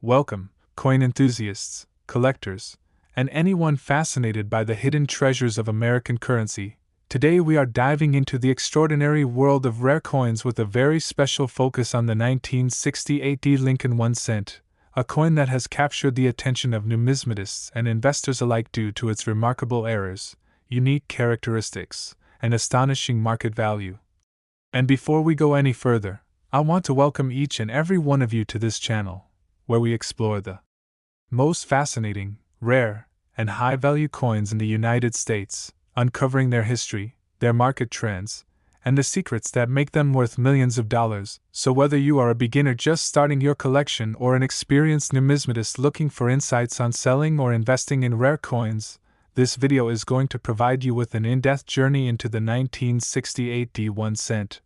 Welcome, coin enthusiasts, collectors, and anyone fascinated by the hidden treasures of American currency. Today we are diving into the extraordinary world of rare coins with a very special focus on the 1968 Lincoln 1 cent, a coin that has captured the attention of numismatists and investors alike due to its remarkable errors, unique characteristics, and astonishing market value. And before we go any further, I want to welcome each and every one of you to this channel, where we explore the most fascinating, rare, and high-value coins in the United States, uncovering their history, their market trends, and the secrets that make them worth millions of dollars. So whether you are a beginner just starting your collection or an experienced numismatist looking for insights on selling or investing in rare coins, this video is going to provide you with an in-depth journey into the 1968 D1 cent.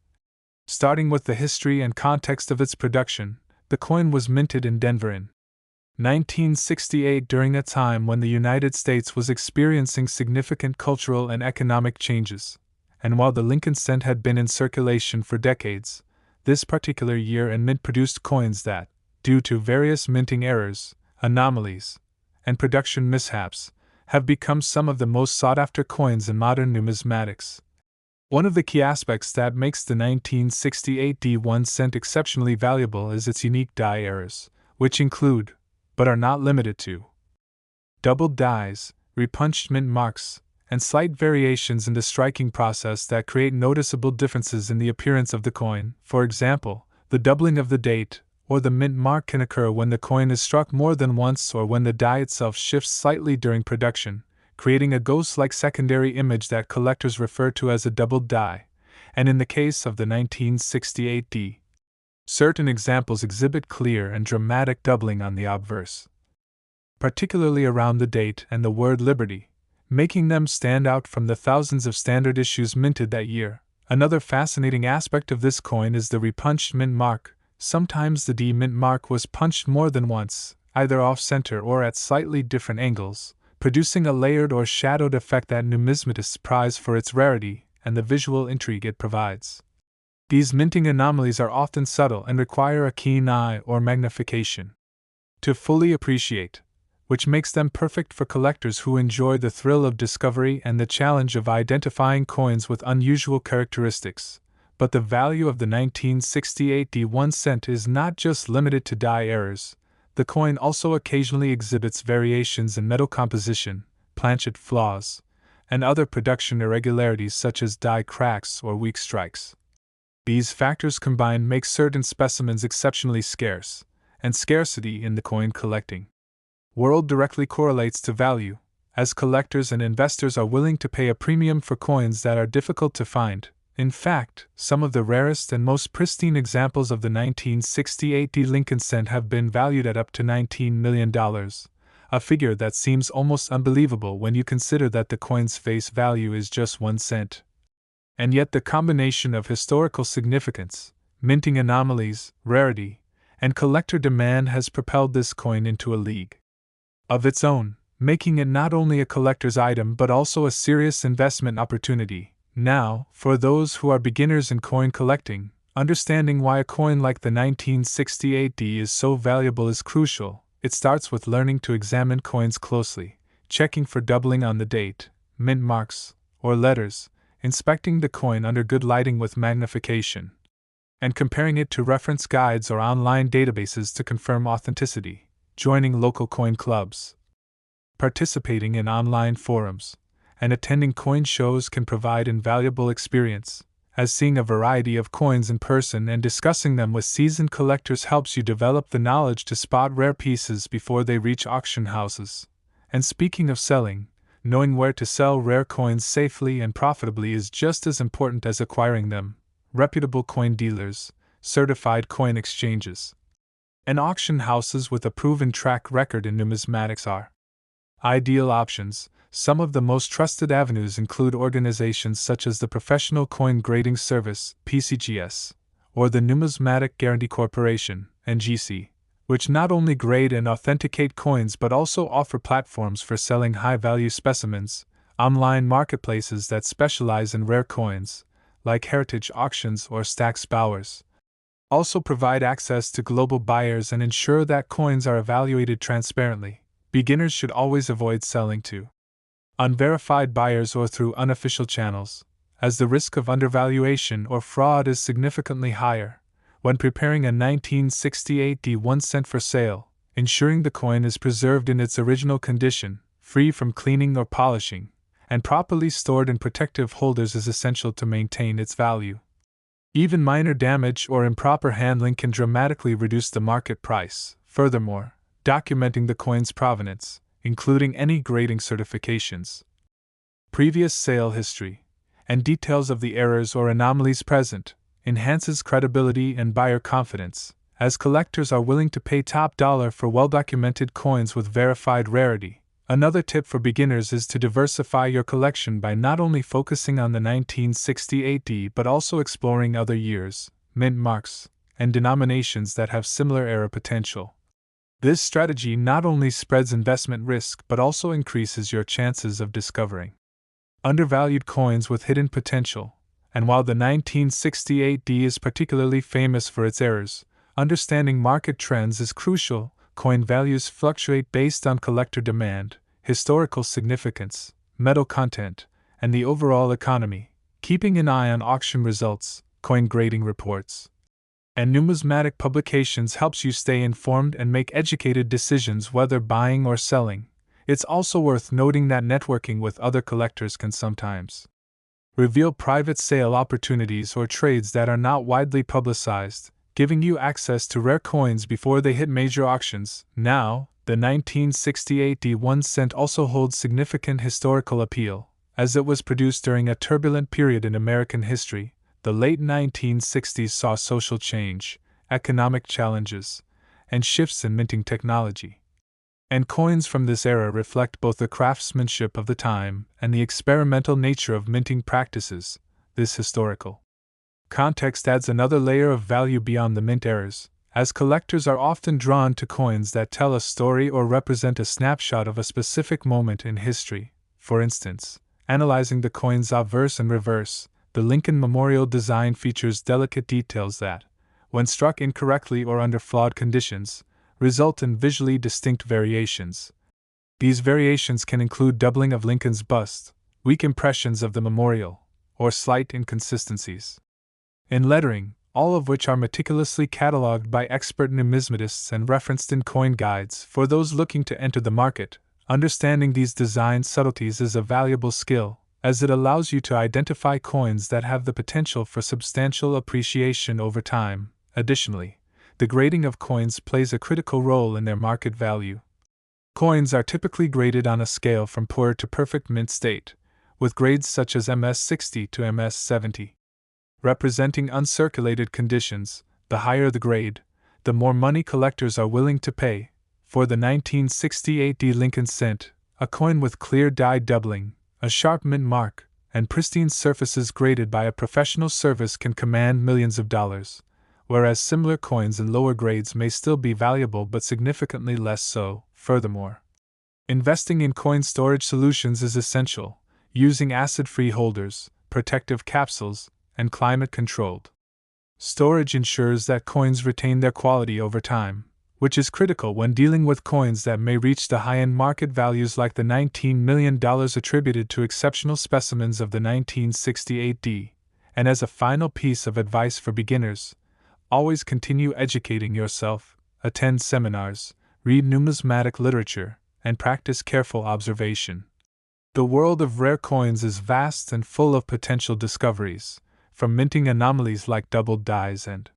Starting with the history and context of its production, the coin was minted in Denver in 1968 during a time when the United States was experiencing significant cultural and economic changes, and while the Lincoln cent had been in circulation for decades, this particular year and mint produced coins that, due to various minting errors, anomalies, and production mishaps, have become some of the most sought-after coins in modern numismatics. One of the key aspects that makes the 1968 D1 cent exceptionally valuable is its unique die errors, which include, but are not limited to, doubled dies, repunched mint marks, and slight variations in the striking process that create noticeable differences in the appearance of the coin. For example, the doubling of the date or the mint mark can occur when the coin is struck more than once or when the die itself shifts slightly during production, creating a ghost-like secondary image that collectors refer to as a doubled die, and in the case of the 1968 D, certain examples exhibit clear and dramatic doubling on the obverse, particularly around the date and the word Liberty, making them stand out from the thousands of standard issues minted that year. Another fascinating aspect of this coin is the repunched mint mark. Sometimes the D mint mark was punched more than once, either off-center or at slightly different angles, producing a layered or shadowed effect that numismatists prize for its rarity and the visual intrigue it provides. These minting anomalies are often subtle and require a keen eye or magnification to fully appreciate, which makes them perfect for collectors who enjoy the thrill of discovery and the challenge of identifying coins with unusual characteristics. But the value of the 1968 D1 cent is not just limited to die errors. The coin also occasionally exhibits variations in metal composition, planchet flaws, and other production irregularities such as die cracks or weak strikes. These factors combined make certain specimens exceptionally scarce, and scarcity in the coin collecting world directly correlates to value, as collectors and investors are willing to pay a premium for coins that are difficult to find. In fact, some of the rarest and most pristine examples of the 1968 D Lincoln cent have been valued at up to $19 million, a figure that seems almost unbelievable when you consider that the coin's face value is just 1 cent. And yet the combination of historical significance, minting anomalies, rarity, and collector demand has propelled this coin into a league of its own, making it not only a collector's item but also a serious investment opportunity. Now, for those who are beginners in coin collecting, understanding why a coin like the 1968 D is so valuable is crucial. It starts with learning to examine coins closely, checking for doubling on the date, mint marks, or letters, inspecting the coin under good lighting with magnification, and comparing it to reference guides or online databases to confirm authenticity, joining local coin clubs, participating in online forums, and attending coin shows can provide invaluable experience, as seeing a variety of coins in person and discussing them with seasoned collectors helps you develop the knowledge to spot rare pieces before they reach auction houses. And speaking of selling, knowing where to sell rare coins safely and profitably is just as important as acquiring them. Reputable coin dealers, certified coin exchanges, and auction houses with a proven track record in numismatics are ideal options. Some of the most trusted avenues include organizations such as the Professional Coin Grading Service, PCGS, or the Numismatic Guarantee Corporation, NGC, which not only grade and authenticate coins but also offer platforms for selling high-value specimens, online marketplaces that specialize in rare coins, like Heritage Auctions or Stack's Bowers, Also provide access to global buyers and ensure that coins are evaluated transparently. Beginners should always avoid selling to unverified buyers or through unofficial channels, as the risk of undervaluation or fraud is significantly higher. When preparing a 1968 D1 cent for sale, ensuring the coin is preserved in its original condition, free from cleaning or polishing, and properly stored in protective holders is essential to maintain its value. Even minor damage or improper handling can dramatically reduce the market price. Furthermore, documenting the coin's provenance, including any grading certifications, previous sale history, and details of the errors or anomalies present, enhances credibility and buyer confidence, as collectors are willing to pay top dollar for well-documented coins with verified rarity. Another tip for beginners is to diversify your collection by not only focusing on the 1968 D but also exploring other years, mint marks, and denominations that have similar error potential. This strategy not only spreads investment risk but also increases your chances of discovering undervalued coins with hidden potential. And while the 1968 D is particularly famous for its errors, understanding market trends is crucial. Coin values fluctuate based on collector demand, historical significance, metal content, and the overall economy. Keeping an eye on auction results, coin grading reports, and numismatic publications helps you stay informed and make educated decisions whether buying or selling. It's also worth noting that networking with other collectors can sometimes reveal private sale opportunities or trades that are not widely publicized, giving you access to rare coins before they hit major auctions. Now, the 1968 D1 cent also holds significant historical appeal, as it was produced during a turbulent period in American history. The late 1960s saw social change, economic challenges, and shifts in minting technology. And coins from this era reflect both the craftsmanship of the time and the experimental nature of minting practices. This historical context adds another layer of value beyond the mint errors, as collectors are often drawn to coins that tell a story or represent a snapshot of a specific moment in history. For instance, analyzing the coin's obverse and reverse, the Lincoln Memorial design features delicate details that, when struck incorrectly or under flawed conditions, result in visually distinct variations. These variations can include doubling of Lincoln's bust, weak impressions of the memorial, or slight inconsistencies in lettering, all of which are meticulously catalogued by expert numismatists and referenced in coin guides for those looking to enter the market. Understanding these design subtleties is a valuable skill, as it allows you to identify coins that have the potential for substantial appreciation over time. Additionally, the grading of coins plays a critical role in their market value. Coins are typically graded on a scale from poor to perfect mint state, with grades such as MS60 to MS70. Representing uncirculated conditions. The higher the grade, the more money collectors are willing to pay. For the 1968 D Lincoln cent, a coin with clear die doubling, a sharp mint mark, and pristine surfaces graded by a professional service can command millions of dollars, whereas similar coins in lower grades may still be valuable but significantly less so. Furthermore, investing in coin storage solutions is essential, using acid-free holders, protective capsules, and climate-controlled storage ensures that coins retain their quality over time, which is critical when dealing with coins that may reach the high-end market values like the $19 million attributed to exceptional specimens of the 1968 D. And as a final piece of advice for beginners, always continue educating yourself, attend seminars, read numismatic literature, and practice careful observation. The world of rare coins is vast and full of potential discoveries, from minting anomalies like doubled dies and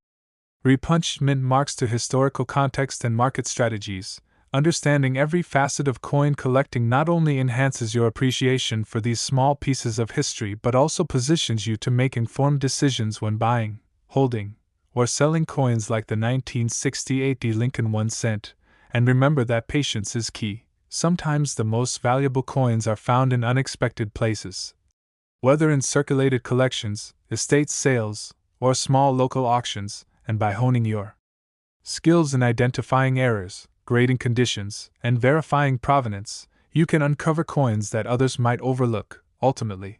repunched mint marks to historical context and market strategies. Understanding every facet of coin collecting not only enhances your appreciation for these small pieces of history but also positions you to make informed decisions when buying, holding, or selling coins like the 1968 D Lincoln 1 cent. And remember that patience is key. Sometimes the most valuable coins are found in unexpected places. Whether in circulated collections, estate sales, or small local auctions, and by honing your skills in identifying errors, grading conditions, and verifying provenance, you can uncover coins that others might overlook. Ultimately,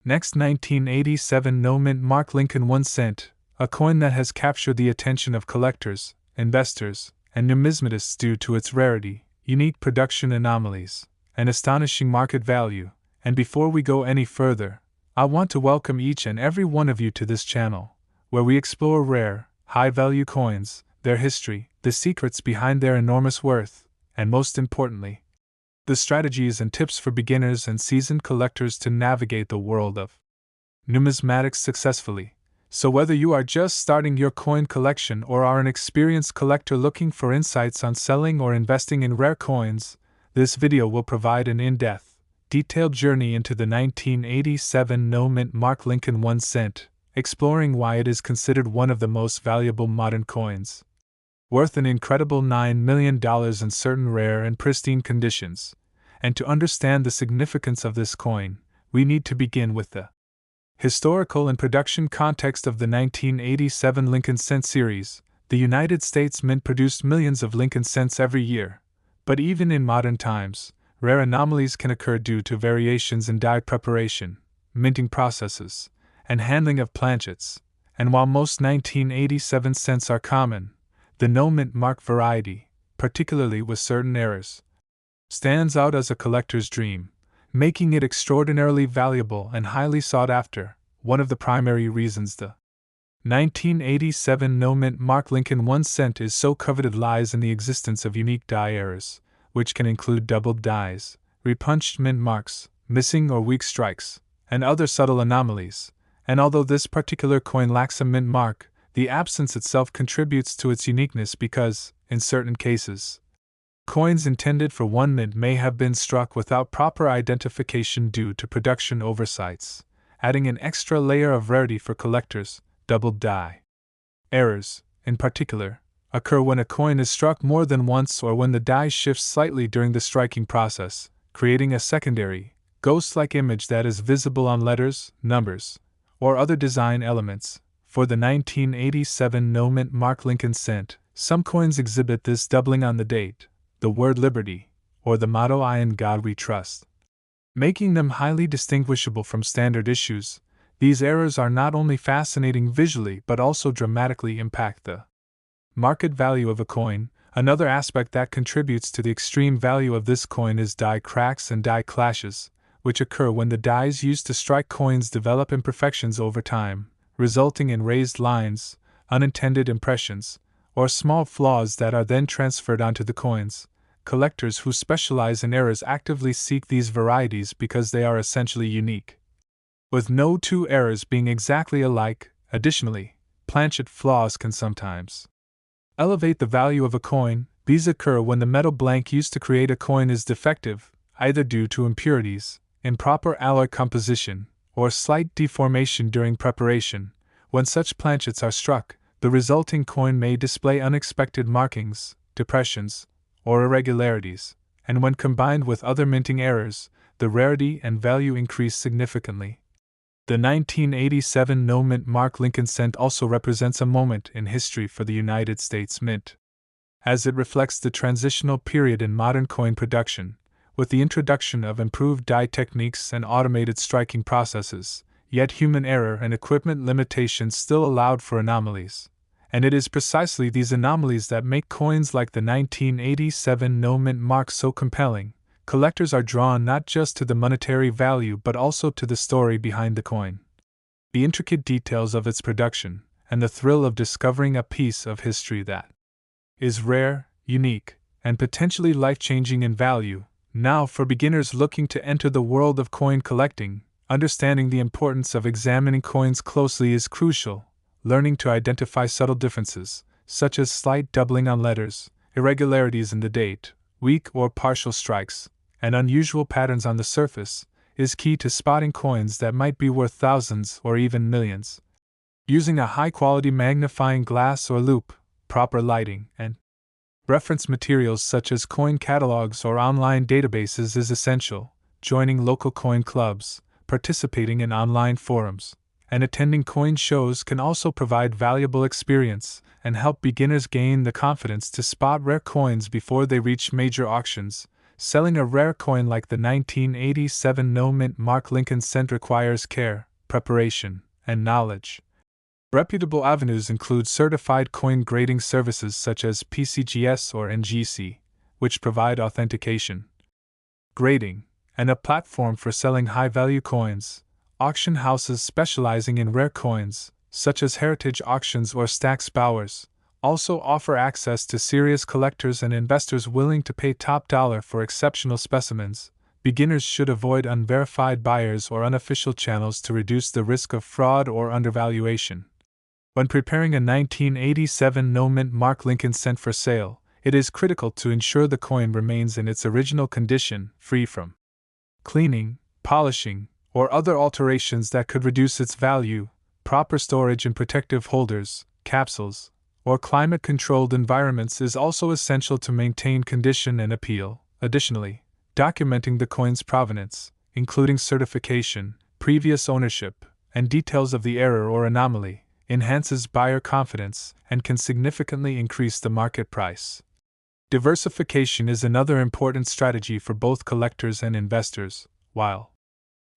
next 1987 no mint mark Lincoln 1 cent, a coin that has captured the attention of collectors, investors, and numismatists due to its rarity, unique production anomalies, and astonishing market value. And before we go any further, I want to welcome each and every one of you to this channel, where we explore rare, high-value coins, their history, the secrets behind their enormous worth, and most importantly, the strategies and tips for beginners and seasoned collectors to navigate the world of numismatics successfully. So whether you are just starting your coin collection or are an experienced collector looking for insights on selling or investing in rare coins, this video will provide an in-depth, detailed journey into the 1987 no-mint mark Lincoln 1 cent, exploring why it is considered one of the most valuable modern coins. Worth an incredible $9 million in certain rare and pristine conditions. And to understand the significance of this coin, we need to begin with the historical and production context of the 1987 Lincoln Cent series. The United States Mint produced millions of Lincoln Cents every year, but even in modern times, rare anomalies can occur due to variations in die preparation, minting processes, and handling of planchets. And while most 1987 cents are common, the no-mint mark variety, particularly with certain errors, stands out as a collector's dream, making it extraordinarily valuable and highly sought after. One of the primary reasons the 1987 no-mint mark Lincoln 1 cent is so coveted lies in the existence of unique die errors, which can include doubled dies, repunched mint marks, missing or weak strikes, and other subtle anomalies. And although this particular coin lacks a mint mark, the absence itself contributes to its uniqueness because, in certain cases, coins intended for one mint may have been struck without proper identification due to production oversights, adding an extra layer of rarity for collectors. Doubled die errors, in particular, occur when a coin is struck more than once or when the die shifts slightly during the striking process, creating a secondary, ghost-like image that is visible on letters, numbers, or other design elements. For the 1987 no-mint mark Lincoln cent, some coins exhibit this doubling on the date, the word liberty, or the motto "I in God we trust," making them highly distinguishable from standard issues. These errors are not only fascinating visually but also dramatically impact the market value of a coin. Another aspect that contributes to the extreme value of this coin is die cracks and die clashes, which occur when the dies used to strike coins develop imperfections over time, resulting in raised lines, unintended impressions, or small flaws that are then transferred onto the coins. Collectors who specialize in errors actively seek these varieties because they are essentially unique, with no two errors being exactly alike. Additionally, planchet flaws can sometimes elevate the value of a coin. These occur when the metal blank used to create a coin is defective, either due to impurities, improper alloy composition, or slight deformation during preparation. When such planchets are struck, the resulting coin may display unexpected markings, depressions, or irregularities, and when combined with other minting errors, the rarity and value increase significantly. The 1987 no-mint mark Lincoln cent also represents a moment in history for the United States Mint, as it reflects the transitional period in modern coin production. With the introduction of improved die techniques and automated striking processes, yet human error and equipment limitations still allowed for anomalies. And it is precisely these anomalies that make coins like the 1987 no-mint mark so compelling. Collectors are drawn not just to the monetary value but also to the story behind the coin, the intricate details of its production, and the thrill of discovering a piece of history that is rare, unique, and potentially life-changing in value. Now, for beginners looking to enter the world of coin collecting, understanding the importance of examining coins closely is crucial. Learning to identify subtle differences, such as slight doubling on letters, irregularities in the date, weak or partial strikes, and unusual patterns on the surface, is key to spotting coins that might be worth thousands or even millions. Using a high-quality magnifying glass or loupe, proper lighting, and reference materials such as coin catalogs or online databases is essential. Joining local coin clubs, participating in online forums, and attending coin shows can also provide valuable experience and help beginners gain the confidence to spot rare coins before they reach major auctions. Selling a rare coin like the 1987 no-mint mark Lincoln cent requires care, preparation, and knowledge. Reputable avenues include certified coin grading services such as PCGS or NGC, which provide authentication, grading, and a platform for selling high-value coins. Auction houses specializing in rare coins, such as Heritage Auctions or Stax Bowers, also offer access to serious collectors and investors willing to pay top dollar for exceptional specimens. Beginners should avoid unverified buyers or unofficial channels to reduce the risk of fraud or undervaluation. When preparing a 1987 no-mint mark Lincoln cent for sale, it is critical to ensure the coin remains in its original condition, free from cleaning, polishing, or other alterations that could reduce its value. Proper storage in protective holders, capsules, or climate-controlled environments is also essential to maintain condition and appeal. Additionally, documenting the coin's provenance, including certification, previous ownership, and details of the error or anomaly, enhances buyer confidence and can significantly increase the market price. Diversification is another important strategy for both collectors and investors. While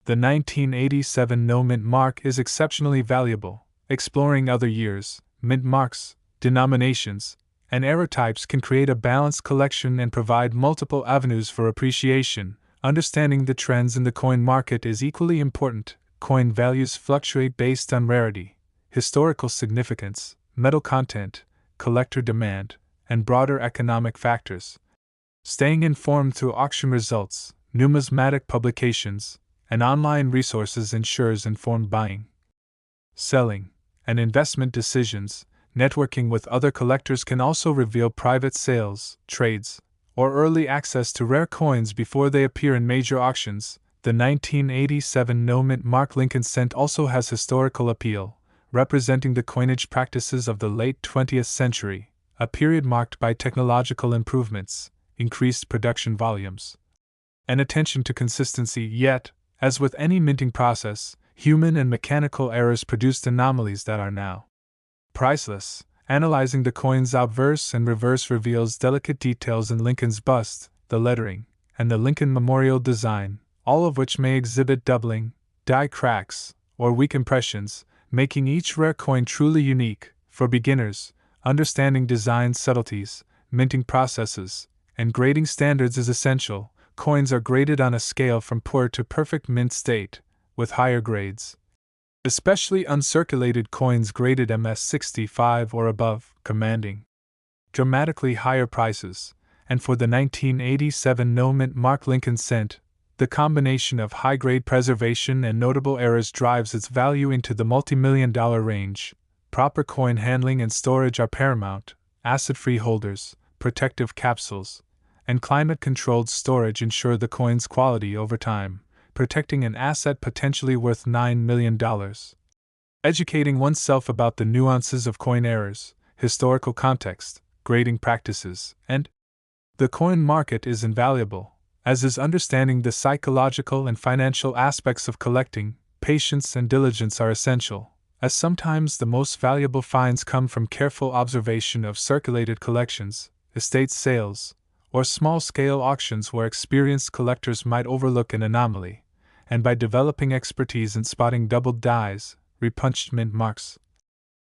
the 1987 no-mint mark is exceptionally valuable, exploring other years, mint marks, denominations, and error types can create a balanced collection and provide multiple avenues for appreciation. Understanding the trends in the coin market is equally important. Coin values fluctuate based on rarity, historical significance, metal content, collector demand, and broader economic factors. Staying informed through auction results, numismatic publications, and online resources ensures informed buying, selling, and investment decisions. Networking with other collectors can also reveal private sales, trades, or early access to rare coins before they appear in major auctions. The 1987 no-mint mark Lincoln cent also has historical appeal, representing the coinage practices of the late 20th century, a period marked by technological improvements, increased production volumes, and attention to consistency. Yet, as with any minting process, human and mechanical errors produced anomalies that are now priceless. Analyzing the coin's obverse and reverse reveals delicate details in Lincoln's bust, the lettering, and the Lincoln Memorial design, all of which may exhibit doubling, die cracks, or weak impressions, making each rare coin truly unique. For beginners, understanding design subtleties, minting processes, and grading standards is essential. Coins are graded on a scale from poor to perfect mint state, with higher grades, especially uncirculated coins graded MS65 or above, commanding dramatically higher prices. And for the 1987 no-mint mark Lincoln cent, the combination of high-grade preservation and notable errors drives its value into the multi-million-dollar range. Proper coin handling and storage are paramount. Acid-free holders, protective capsules, and climate-controlled storage ensure the coin's quality over time, protecting an asset potentially worth $9 million. Educating oneself about the nuances of coin errors, historical context, grading practices, and the coin market is invaluable, as is understanding the psychological and financial aspects of collecting. Patience and diligence are essential, as sometimes the most valuable finds come from careful observation of circulated collections, estate sales, or small-scale auctions where experienced collectors might overlook an anomaly, and by developing expertise in spotting doubled dies, repunched mint marks,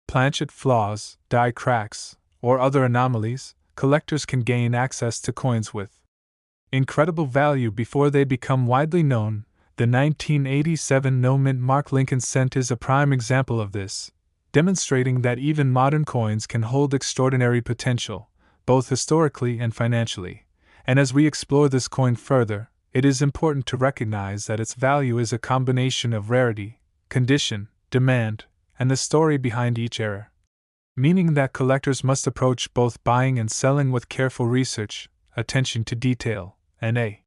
planchet flaws, die cracks, or other anomalies, collectors can gain access to coins with incredible value before they become widely known. The 1987 no-mint mark Lincoln cent is a prime example of this, demonstrating that even modern coins can hold extraordinary potential, both historically and financially. And as we explore this coin further, it is important to recognize that its value is a combination of rarity, condition, demand, and the story behind each error. Meaning that collectors must approach both buying and selling with careful research, attention to detail, and a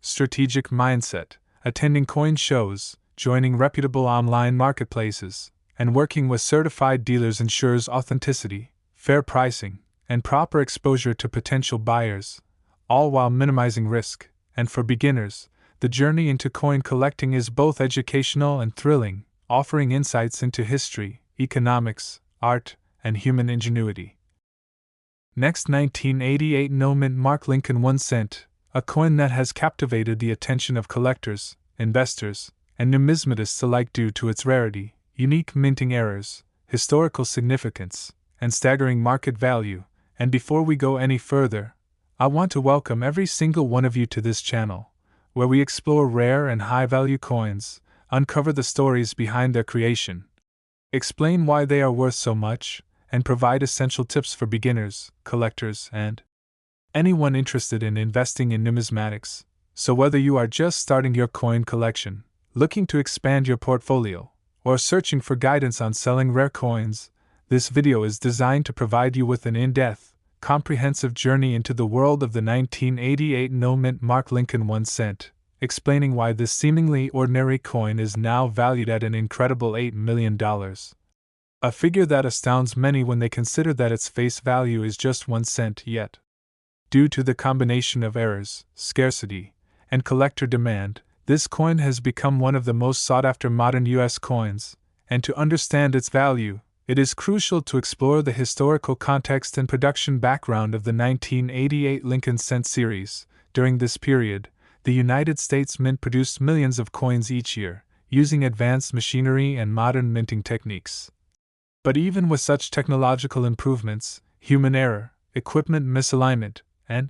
strategic mindset. Attending coin shows, joining reputable online marketplaces, and working with certified dealers ensures authenticity, fair pricing, and proper exposure to potential buyers, all while minimizing risk. And for beginners, the journey into coin collecting is both educational and thrilling, offering insights into history, economics, art, and human ingenuity. Next, 1988 no-mint mark Lincoln 1 cent, a coin that has captivated the attention of collectors, investors, and numismatists alike due to its rarity, unique minting errors, historical significance, and staggering market value. And before we go any further, I want to welcome every single one of you to this channel, where we explore rare and high-value coins, uncover the stories behind their creation, explain why they are worth so much, and provide essential tips for beginners, collectors, and anyone interested in investing in numismatics. So whether you are just starting your coin collection, looking to expand your portfolio, or searching for guidance on selling rare coins, this video is designed to provide you with an in-depth, comprehensive journey into the world of the 1988 no-mint mark Lincoln 1 cent, explaining why this seemingly ordinary coin is now valued at an incredible $8 million. A figure that astounds many when they consider that its face value is just 1 cent yet. Due to the combination of errors, scarcity, and collector demand, this coin has become one of the most sought-after modern U.S. coins, and to understand its value, it is crucial to explore the historical context and production background of the 1988 Lincoln cent series. During this period, the United States Mint produced millions of coins each year, using advanced machinery and modern minting techniques. But even with such technological improvements, human error, equipment misalignment, and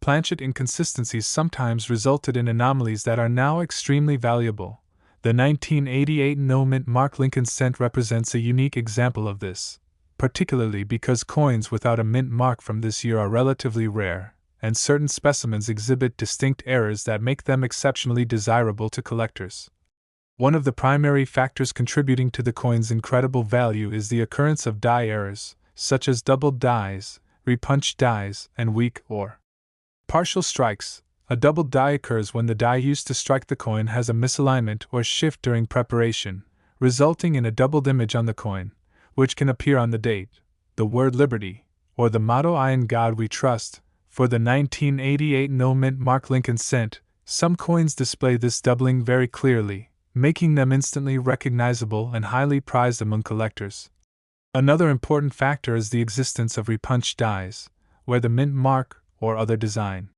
planchet inconsistencies sometimes resulted in anomalies that are now extremely valuable. The 1988 no-mint mark Lincoln cent represents a unique example of this, particularly because coins without a mint mark from this year are relatively rare, and certain specimens exhibit distinct errors that make them exceptionally desirable to collectors. One of the primary factors contributing to the coin's incredible value is the occurrence of die errors, such as doubled dies, repunched dies, and weak or partial strikes. A doubled die occurs when the die used to strike the coin has a misalignment or shift during preparation, resulting in a doubled image on the coin, which can appear on the date, the word Liberty, or the motto I in God We Trust. For the 1988 no-mint mark Lincoln cent, some coins display this doubling very clearly, making them instantly recognizable and highly prized among collectors. Another important factor is the existence of repunched dies, where the mint mark or other design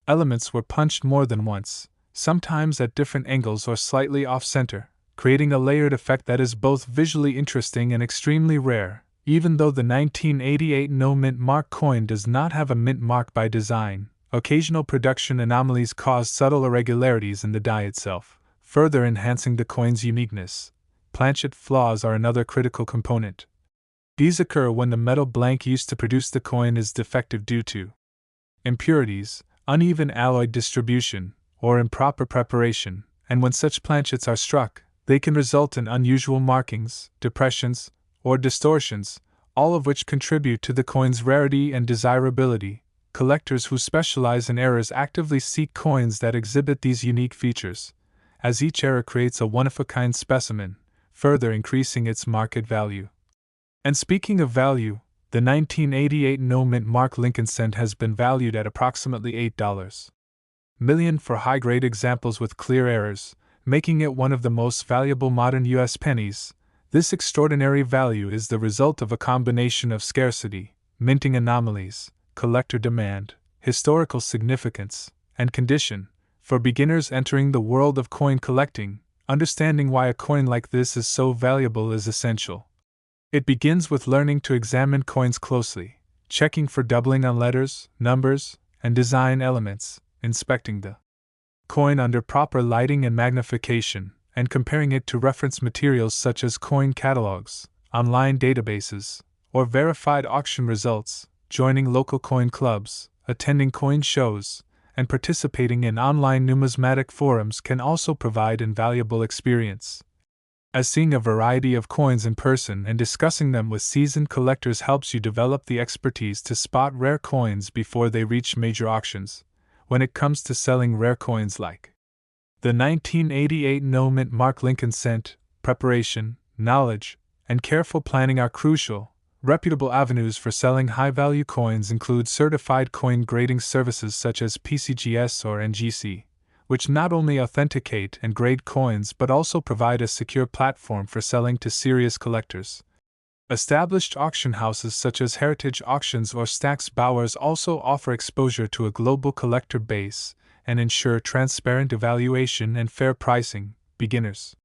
elements were punched more than once, sometimes at different angles or slightly off-center, creating a layered effect that is both visually interesting and extremely rare. Even though the 1988 no-mint mark coin does not have a mint mark by design, occasional production anomalies cause subtle irregularities in the die itself, further enhancing the coin's uniqueness. Planchet flaws are another critical component. These occur when the metal blank used to produce the coin is defective due to impurities, uneven alloy distribution, or improper preparation, and when such planchets are struck, they can result in unusual markings, depressions, or distortions, all of which contribute to the coin's rarity and desirability. Collectors who specialize in errors actively seek coins that exhibit these unique features, as each error creates a one-of-a-kind specimen, further increasing its market value. And speaking of value, the 1988 no-mint mark Lincoln cent has been valued at approximately $8 million for high-grade examples with clear errors, making it one of the most valuable modern U.S. pennies. This extraordinary value is the result of a combination of scarcity, minting anomalies, collector demand, historical significance, and condition. For beginners entering the world of coin collecting, understanding why a coin like this is so valuable is essential. It begins with learning to examine coins closely, checking for doubling on letters, numbers, and design elements, inspecting the coin under proper lighting and magnification, and comparing it to reference materials such as coin catalogs, online databases, or verified auction results. Joining local coin clubs, attending coin shows, and participating in online numismatic forums can also provide invaluable experience, as seeing a variety of coins in person and discussing them with seasoned collectors helps you develop the expertise to spot rare coins before they reach major auctions. When it comes to selling rare coins like the 1988 no-mint mark Lincoln cent, preparation, knowledge, and careful planning are crucial. Reputable avenues for selling high-value coins include certified coin grading services such as PCGS or NGC, which not only authenticate and grade coins but also provide a secure platform for selling to serious collectors. Established auction houses such as Heritage Auctions or Stack's Bowers also offer exposure to a global collector base and ensure transparent evaluation and fair pricing. Beginners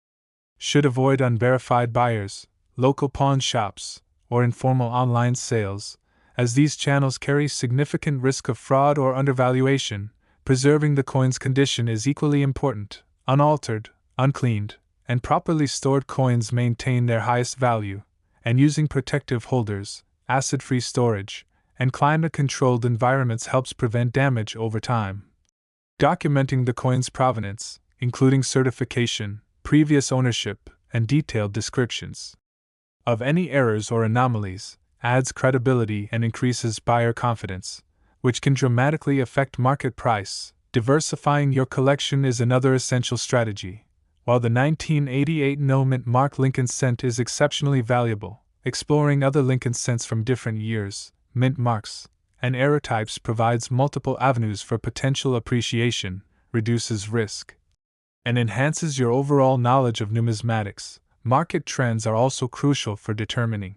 should avoid unverified buyers, local pawn shops, or informal online sales, as these channels carry significant risk of fraud or undervaluation. Preserving the coin's condition is equally important. Unaltered, uncleaned, and properly stored coins maintain their highest value, and using protective holders, acid-free storage, and climate-controlled environments helps prevent damage over time. Documenting the coin's provenance, including certification, previous ownership, and detailed descriptions of any errors or anomalies, adds credibility and increases buyer confidence, which can dramatically affect market price. Diversifying your collection is another essential strategy. While the 1988 no-mint mark Lincoln cent is exceptionally valuable, exploring other Lincoln cents from different years, mint marks, and era types provides multiple avenues for potential appreciation, reduces risk, and enhances your overall knowledge of numismatics. Market trends are also crucial for determining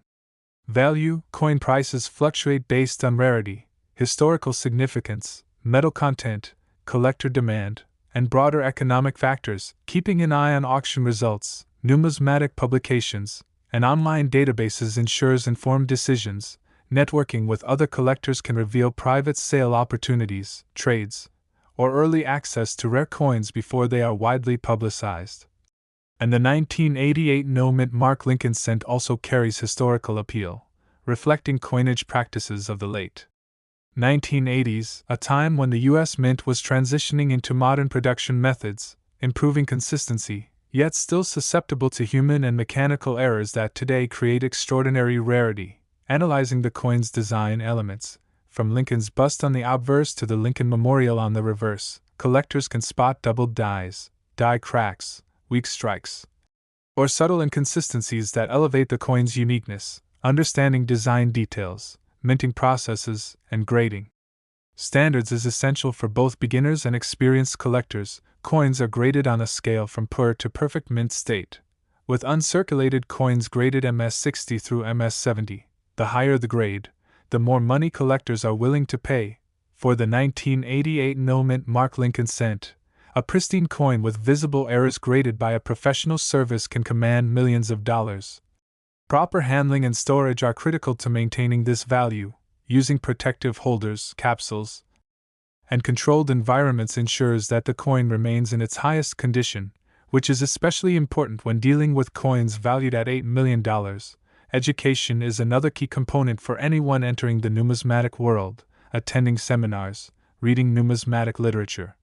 value. Coin prices fluctuate based on rarity, historical significance, metal content, collector demand, and broader economic factors. Keeping an eye on auction results, numismatic publications, and online databases ensures informed decisions. Networking with other collectors can reveal private sale opportunities, trades, or early access to rare coins before they are widely publicized. And the 1988 no-mint mark Lincoln cent also carries historical appeal, reflecting coinage practices of the late 1980s, a time when the U.S. Mint was transitioning into modern production methods, improving consistency, yet still susceptible to human and mechanical errors that today create extraordinary rarity. Analyzing the coin's design elements, from Lincoln's bust on the obverse to the Lincoln Memorial on the reverse, collectors can spot doubled dies, die cracks, weak strikes, or subtle inconsistencies that elevate the coin's uniqueness. Understanding design details, minting processes, and grading standards is essential for both beginners and experienced collectors. Coins are graded on a scale from poor to perfect mint state, with uncirculated coins graded MS60 through MS70. The higher the grade, the more money collectors are willing to pay. For the 1988 no-mint mark Lincoln cent, a pristine coin with visible errors graded by a professional service can command millions of dollars. Proper handling and storage are critical to maintaining this value. Using protective holders, capsules, and controlled environments ensures that the coin remains in its highest condition, which is especially important when dealing with coins valued at $8 million. Education is another key component for anyone entering the numismatic world. Attending seminars, reading numismatic literature,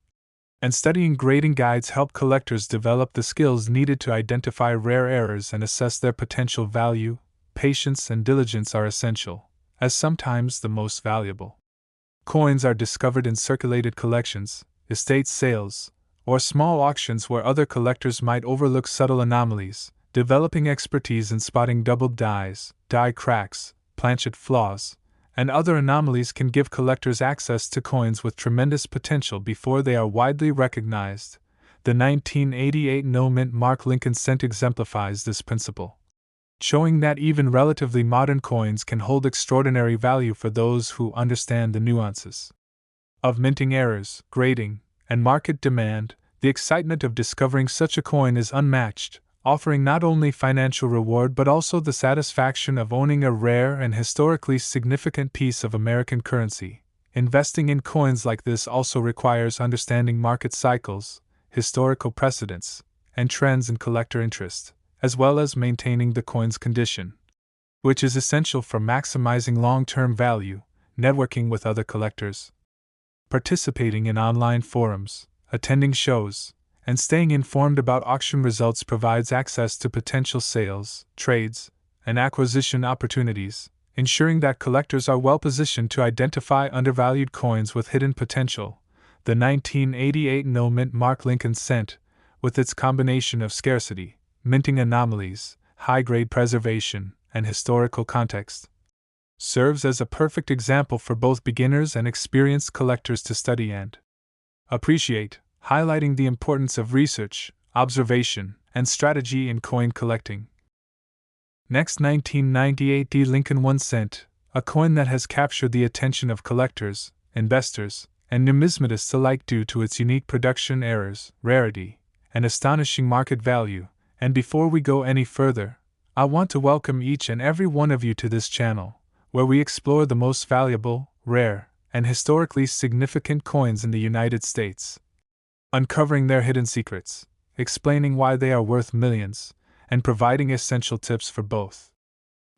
and studying grading guides help collectors develop the skills needed to identify rare errors and assess their potential value. Patience and diligence are essential, as sometimes the most valuable coins are discovered in circulated collections, estate sales, or small auctions where other collectors might overlook subtle anomalies. Developing expertise in spotting doubled dies, die cracks, planchet flaws, and other anomalies can give collectors access to coins with tremendous potential before they are widely recognized. The 1988 no-mint mark Lincoln cent exemplifies this principle, showing that even relatively modern coins can hold extraordinary value for those who understand the nuances of minting errors, grading, and market demand. The excitement of discovering such a coin is unmatched, offering not only financial reward but also the satisfaction of owning a rare and historically significant piece of American currency. Investing in coins like this also requires understanding market cycles, historical precedents, and trends in collector interest, as well as maintaining the coin's condition, which is essential for maximizing long-term value. Networking with other collectors, participating in online forums, attending shows, and staying informed about auction results provides access to potential sales, trades, and acquisition opportunities, ensuring that collectors are well positioned to identify undervalued coins with hidden potential. The 1988 no-mint mark Lincoln cent, with its combination of scarcity, minting anomalies, high-grade preservation, and historical context, serves as a perfect example for both beginners and experienced collectors to study and appreciate, highlighting the importance of research, observation, and strategy in coin collecting. Next, 1998 D Lincoln 1 cent, a coin that has captured the attention of collectors, investors, and numismatists alike due to its unique production errors, rarity, and astonishing market value. And before we go any further, I want to welcome each and every one of you to this channel, where we explore the most valuable, rare, and historically significant coins in the United States, uncovering their hidden secrets, explaining why they are worth millions, and providing essential tips for both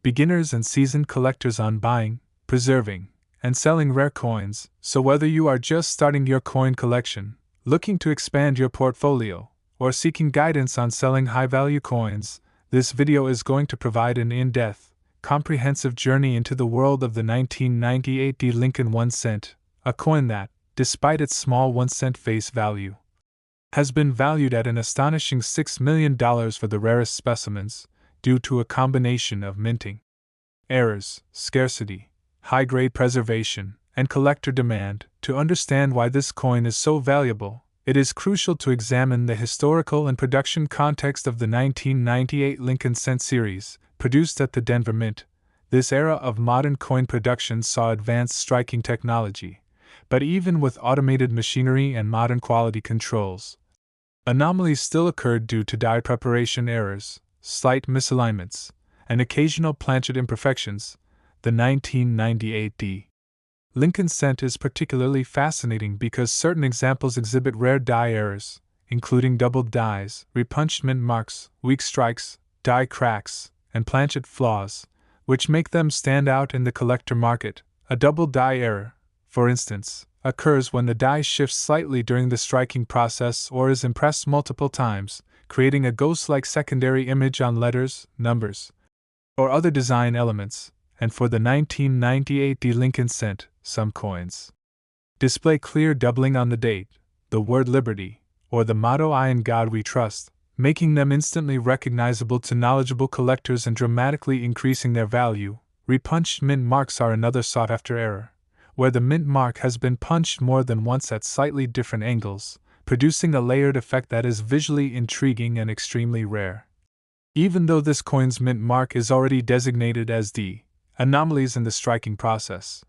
beginners and seasoned collectors on buying, preserving, and selling rare coins. So whether you are just starting your coin collection, looking to expand your portfolio, or seeking guidance on selling high-value coins, this video is going to provide an in-depth, comprehensive journey into the world of the 1998 D Lincoln 1 cent, a coin that, despite its small 1-cent face value, has been valued at an astonishing $6 million for the rarest specimens, due to a combination of minting errors, scarcity, high-grade preservation, and collector demand. To understand why this coin is so valuable, it is crucial to examine the historical and production context of the 1998 Lincoln Cent series, produced at the Denver Mint. This era of modern coin production saw advanced striking technology, but even with automated machinery and modern quality controls, anomalies still occurred due to die preparation errors, slight misalignments, and occasional planchet imperfections. The 1998 D Lincoln Cent is particularly fascinating because certain examples exhibit rare die errors, including doubled dies, repunched mint marks, weak strikes, die cracks, and planchet flaws, which make them stand out in the collector market. A double die error, for instance, occurs when the die shifts slightly during the striking process or is impressed multiple times, creating a ghost-like secondary image on letters, numbers, or other design elements. And for the 1998 D Lincoln Cent, some coins display clear doubling on the date, the word Liberty, or the motto "I in God We Trust," making them instantly recognizable to knowledgeable collectors and dramatically increasing their value. Repunched mint marks are another sought-after error, where the mint mark has been punched more than once at slightly different angles, producing a layered effect that is visually intriguing and extremely rare. Even though this coin's mint mark is already designated as D, anomalies in the striking process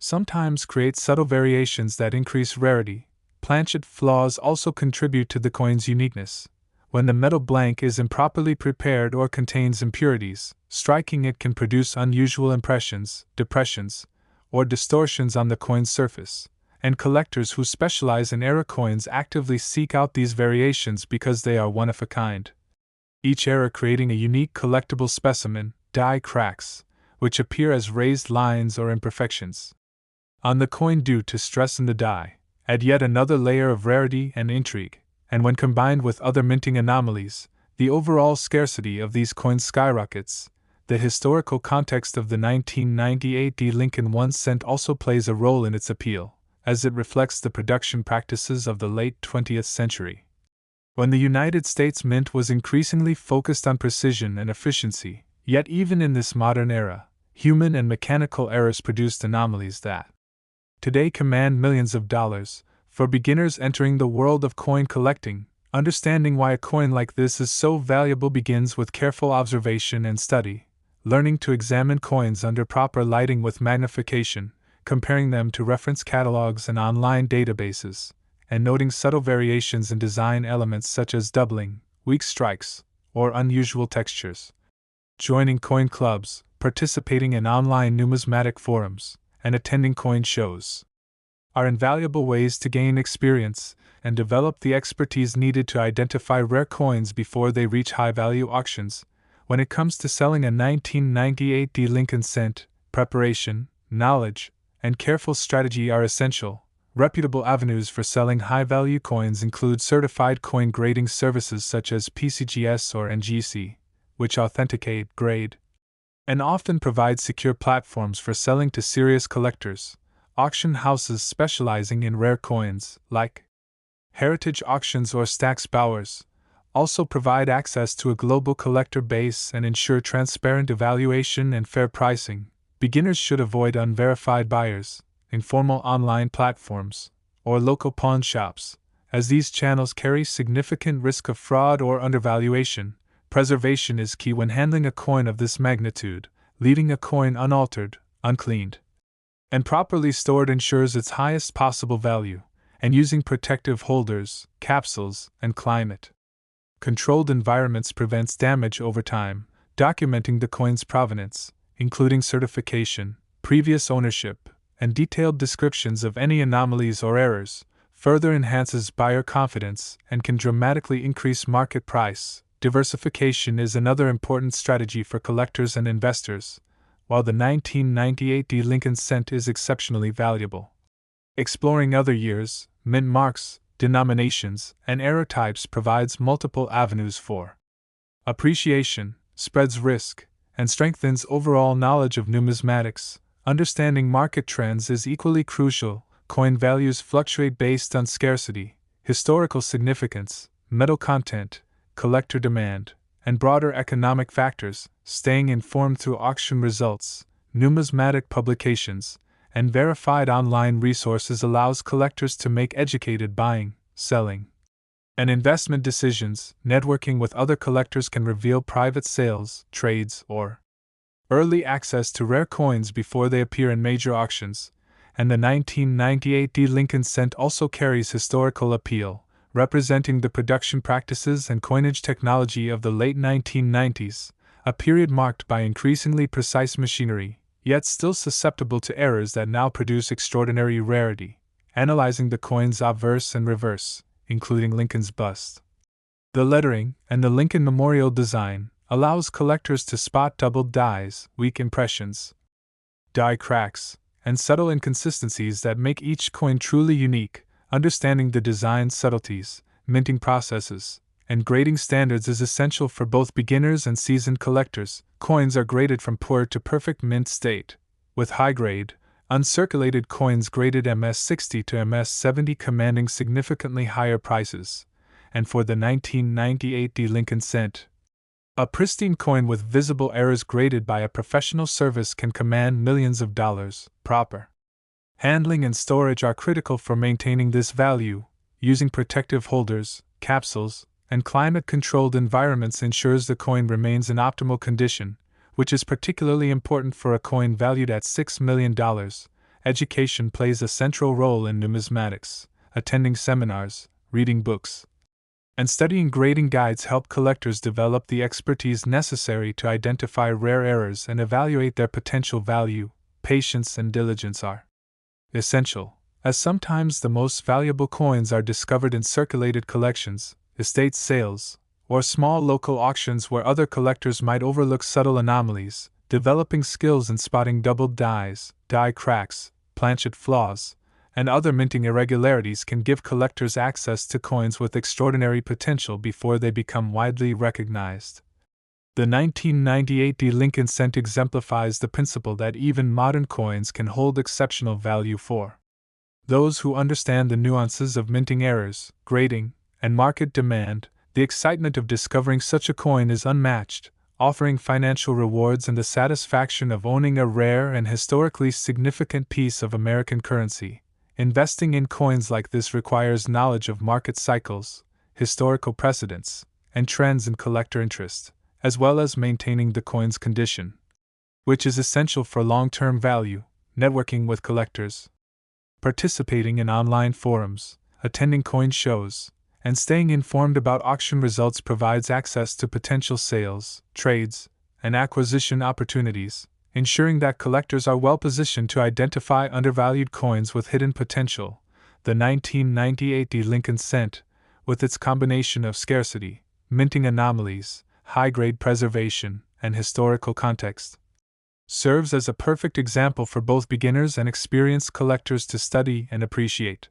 sometimes create subtle variations that increase rarity. Planchet flaws also contribute to the coin's uniqueness. When the metal blank is improperly prepared or contains impurities, striking it can produce unusual impressions, depressions, or distortions on the coin's surface, and collectors who specialize in error coins actively seek out these variations because they are one of a kind, each error creating a unique collectible specimen. Die cracks, which appear as raised lines or imperfections on the coin due to stress in the die, add yet another layer of rarity and intrigue, and when combined with other minting anomalies, the overall scarcity of these coins skyrockets. The historical context of the 1998 D Lincoln 1 cent also plays a role in its appeal, as it reflects the production practices of the late 20th century, when the United States Mint was increasingly focused on precision and efficiency. Yet even in this modern era, human and mechanical errors produced anomalies that today command millions of dollars. For beginners entering the world of coin collecting, understanding why a coin like this is so valuable begins with careful observation and study, learning to examine coins under proper lighting with magnification, comparing them to reference catalogs and online databases, and noting subtle variations in design elements such as doubling, weak strikes, or unusual textures. Joining coin clubs, participating in online numismatic forums, and attending coin shows are invaluable ways to gain experience and develop the expertise needed to identify rare coins before they reach high-value auctions. When it comes to selling a 1998 D Lincoln Cent, preparation, knowledge, and careful strategy are essential. Reputable avenues for selling high-value coins include certified coin grading services such as PCGS or NGC, which authenticate, grade, and often provide secure platforms for selling to serious collectors. Auction houses specializing in rare coins, like Heritage Auctions or Stack's Bowers, also provide access to a global collector base and ensure transparent evaluation and fair pricing. Beginners should avoid unverified buyers, informal online platforms, or local pawn shops, as these channels carry significant risk of fraud or undervaluation. Preservation is key when handling a coin of this magnitude. Leaving a coin unaltered, uncleaned, and properly stored ensures its highest possible value, and using protective holders, capsules, and climate controlled environments prevents damage over time. documenting the coin's provenance, including certification, previous ownership, and detailed descriptions of any anomalies or errors, further enhances buyer confidence and can dramatically increase market price. Diversification is another important strategy for collectors and investors, while the 1998 Lincoln cent is exceptionally valuable. Exploring other years, mint marks, denominations, and error types provides multiple avenues for appreciation, spreads risk, and strengthens overall knowledge of numismatics. Understanding market trends is equally crucial. Coin values fluctuate based on scarcity, historical significance, metal content, collector demand, and broader economic factors. Staying informed through auction results, numismatic publications, and verified online resources allows collectors to make educated buying, selling, and investment decisions. Networking with other collectors can reveal private sales, trades, or early access to rare coins before they appear in major auctions, and the 1998 Lincoln cent also carries historical appeal, representing the production practices and coinage technology of the late 1990s, a period marked by increasingly precise machinery, yet still susceptible to errors that now produce extraordinary rarity. Analyzing the coin's obverse and reverse, including Lincoln's bust, the lettering, and the Lincoln memorial design, allows collectors to spot doubled dies, weak impressions, die cracks, and subtle inconsistencies that make each coin truly unique. Understanding the design subtleties, minting processes, and grading standards is essential for both beginners and seasoned collectors. Coins are graded from poor to perfect mint state, with high grade, uncirculated coins graded MS60 to MS70 commanding significantly higher prices, and for the 1998 Lincoln cent, a pristine coin with visible errors graded by a professional service can command millions of dollars. Proper handling and storage are critical for maintaining this value. Using protective holders, capsules, and climate-controlled environments ensures the coin remains in optimal condition, which is particularly important for a coin valued at $6 million. Education plays a central role in numismatics. Attending seminars, reading books, and studying grading guides help collectors develop the expertise necessary to identify rare errors and evaluate their potential value. Patience and diligence are essential, as sometimes the most valuable coins are discovered in circulated collections, estate sales, or small local auctions where other collectors might overlook subtle anomalies. Developing skills in spotting doubled dies, die cracks, planchet flaws, and other minting irregularities can give collectors access to coins with extraordinary potential before they become widely recognized. The 1998 Lincoln cent exemplifies the principle that even modern coins can hold exceptional value for those who understand the nuances of minting errors, grading, and market demand. The excitement of discovering such a coin is unmatched, offering financial rewards and the satisfaction of owning a rare and historically significant piece of American currency. Investing in coins like this requires knowledge of market cycles, historical precedents, and trends in collector interest, as well as maintaining the coin's condition, which is essential for long-term value. Networking with collectors, participating in online forums, attending coin shows, and staying informed about auction results provides access to potential sales, trades, and acquisition opportunities, ensuring that collectors are well positioned to identify undervalued coins with hidden potential. The 1998 Lincoln cent, with its combination of scarcity, minting anomalies, high-grade preservation, and historical context, serves as a perfect example for both beginners and experienced collectors to study and appreciate.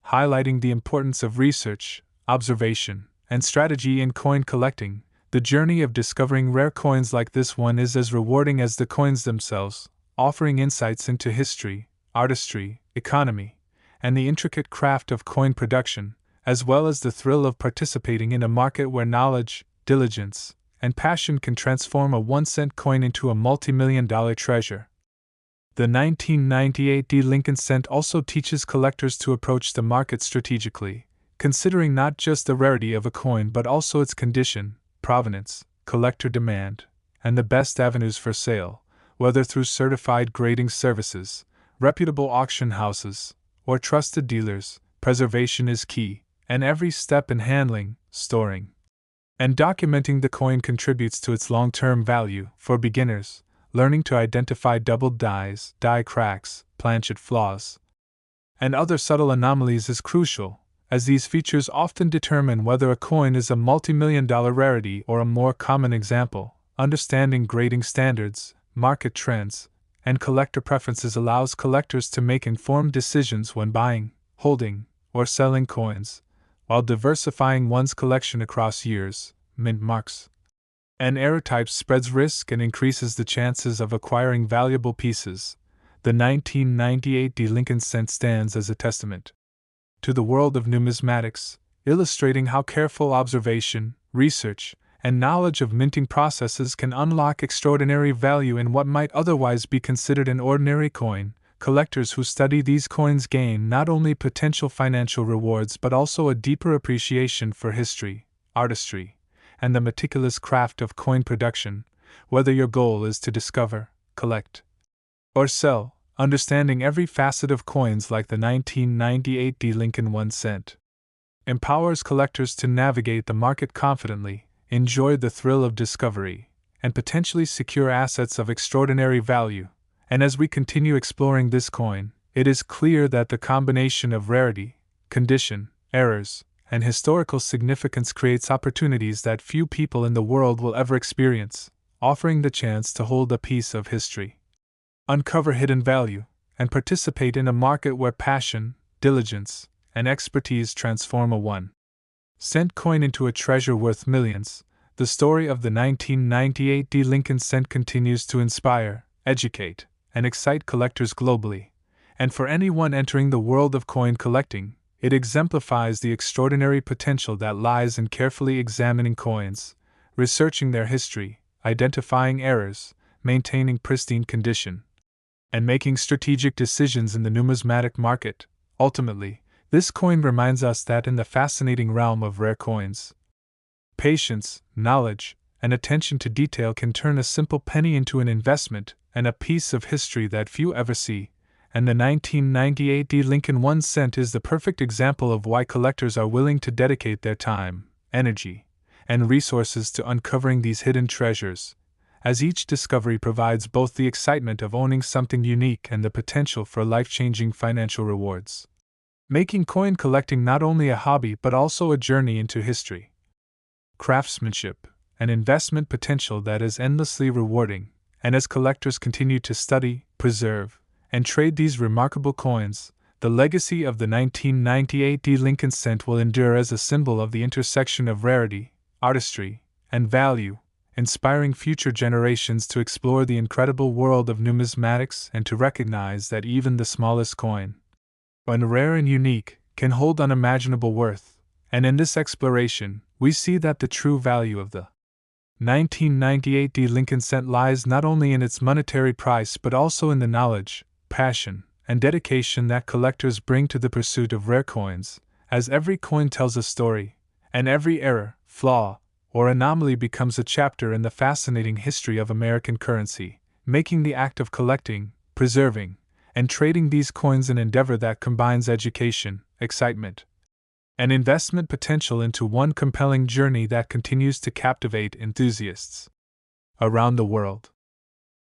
Highlighting the importance of research, observation, and strategy in coin collecting, the journey of discovering rare coins like this one is as rewarding as the coins themselves, offering insights into history, artistry, economy, and the intricate craft of coin production, as well as the thrill of participating in a market where knowledge, diligence, and passion can transform a 1-cent coin into a multi-million-dollar treasure. The 1998 Lincoln cent also teaches collectors to approach the market strategically, considering not just the rarity of a coin but also its condition, provenance, collector demand, and the best avenues for sale, whether through certified grading services, reputable auction houses, or trusted dealers. Preservation is key, and every step in handling, storing, And documenting the coin contributes to its long-term value. For beginners, learning to identify doubled dies, die cracks, planchet flaws, and other subtle anomalies is crucial, as these features often determine whether a coin is a multi-million-dollar rarity or a more common example. Understanding grading standards, market trends, and collector preferences allows collectors to make informed decisions when buying, holding, or selling coins, while diversifying one's collection across years, mint marks, and era types spreads risk and increases the chances of acquiring valuable pieces. The 1998 Lincoln cent stands as a testament to the world of numismatics, illustrating how careful observation, research, and knowledge of minting processes can unlock extraordinary value in what might otherwise be considered an ordinary coin. Collectors who study these coins gain not only potential financial rewards but also a deeper appreciation for history, artistry, and the meticulous craft of coin production. Whether your goal is to discover, collect, or sell, understanding every facet of coins like the 1998 Lincoln 1 cent empowers collectors to navigate the market confidently, enjoy the thrill of discovery, and potentially secure assets of extraordinary value. And as we continue exploring this coin, it is clear that the combination of rarity, condition, errors, and historical significance creates opportunities that few people in the world will ever experience, offering the chance to hold a piece of history, uncover hidden value, and participate in a market where passion, diligence, and expertise transform a 1-cent coin into a treasure worth millions. The story of the 1998 Lincoln cent continues to inspire, educate, and excite collectors globally, and for anyone entering the world of coin collecting, it exemplifies the extraordinary potential that lies in carefully examining coins, researching their history, identifying errors, maintaining pristine condition, and making strategic decisions in the numismatic market. Ultimately, this coin reminds us that in the fascinating realm of rare coins, patience, knowledge, and attention to detail can turn a simple penny into an investment and a piece of history that few ever see. And the 1998 Lincoln 1 cent is the perfect example of why collectors are willing to dedicate their time, energy, and resources to uncovering these hidden treasures, as each discovery provides both the excitement of owning something unique and the potential for life-changing financial rewards, making coin collecting not only a hobby but also a journey into history, craftsmanship, and investment potential that is endlessly rewarding. And as collectors continue to study, preserve, and trade these remarkable coins, the legacy of the 1998 Lincoln cent will endure as a symbol of the intersection of rarity, artistry, and value, inspiring future generations to explore the incredible world of numismatics and to recognize that even the smallest coin, when rare and unique, can hold unimaginable worth. And in this exploration, we see that the true value of the 1998 Lincoln cent lies not only in its monetary price but also in the knowledge, passion, and dedication that collectors bring to the pursuit of rare coins, as every coin tells a story, and every error, flaw, or anomaly becomes a chapter in the fascinating history of American currency, making the act of collecting, preserving, and trading these coins an endeavor that combines education, excitement, and investment potential into one compelling journey that continues to captivate enthusiasts around the world.